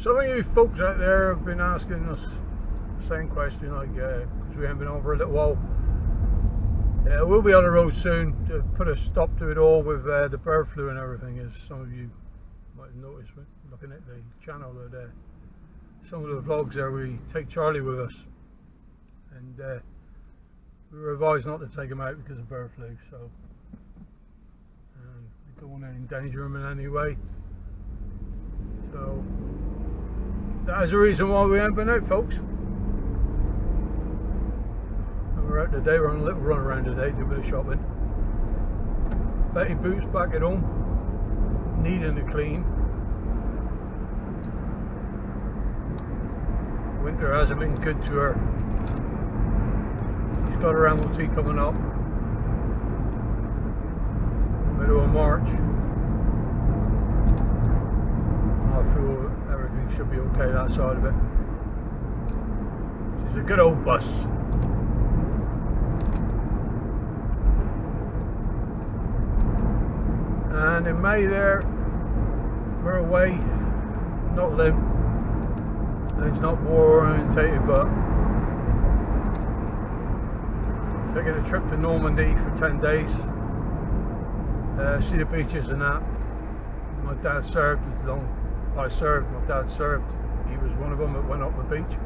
Some of you folks out there have been asking us the same question, like, because we haven't been on for a little while. We'll be on the road soon to put a stop to it all with the bird flu and everything, as some of you might have noticed looking at the channel that some of the vlogs there we take Charlie with us, and we were advised not to take him out because of bird flu, so we don't want to endanger him in any way. So that is the reason why we haven't been out, folks. We're out today, we're on a little run around today, do a bit of shopping. Betty Boots back at home, needing to clean. Winter hasn't been good to her. She's got her MOT coming up, middle of March. I feel everything should be okay that side of it. She's a good old bus. And in May there, we're away, not limp, and it's not war orientated, but taking a trip to Normandy for 10 days, see the beaches and that. My dad served as long I served, my dad served. He was one of them that went up the beach.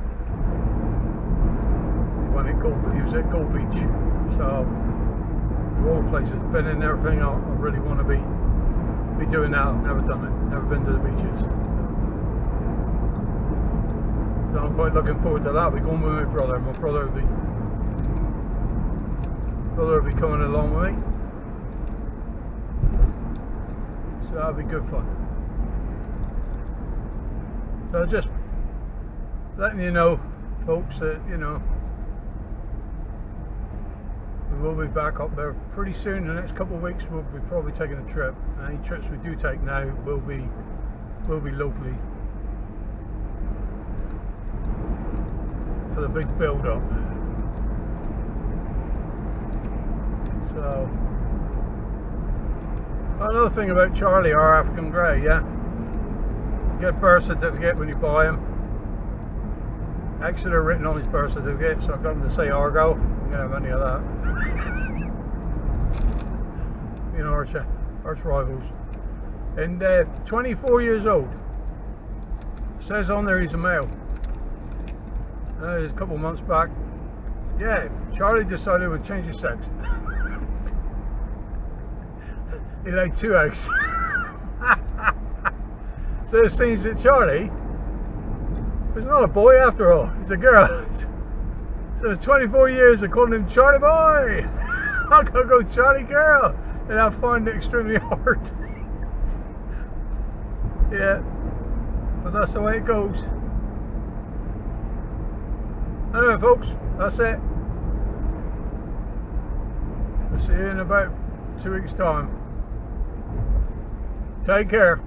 He was at Gold Beach, so of all places, been in everything. I really want to be doing that. I've never done it, never been to the beaches, so I'm quite looking forward to that. We're going with my brother. My brother will be coming along with me, so that'll be good fun. So just letting you know, folks, that we will be back up there pretty soon. In the next couple of weeks we'll be probably taking a trip. Any trips we do take now will be locally for the big build up. So another thing about Charlie, our African Grey, yeah, you get a birth certificate when you buy him. Exeter written on his birth certificate, so I've got him to say Argo. I'm gonna have any of that. You know, arch rivals. And 24 years old. It says on there he's a male. A couple of months back, yeah, Charlie decided to change his sex. He laid 2 eggs. So it seems that Charlie is not a boy after all, he's a girl. So it's 24 years of calling him Charlie boy. I'm gonna go Charlie girl, and I find it extremely hard. Yeah, but that's the way it goes. Anyway, folks, that's it. I'll see you in about 2 weeks' time. Take care.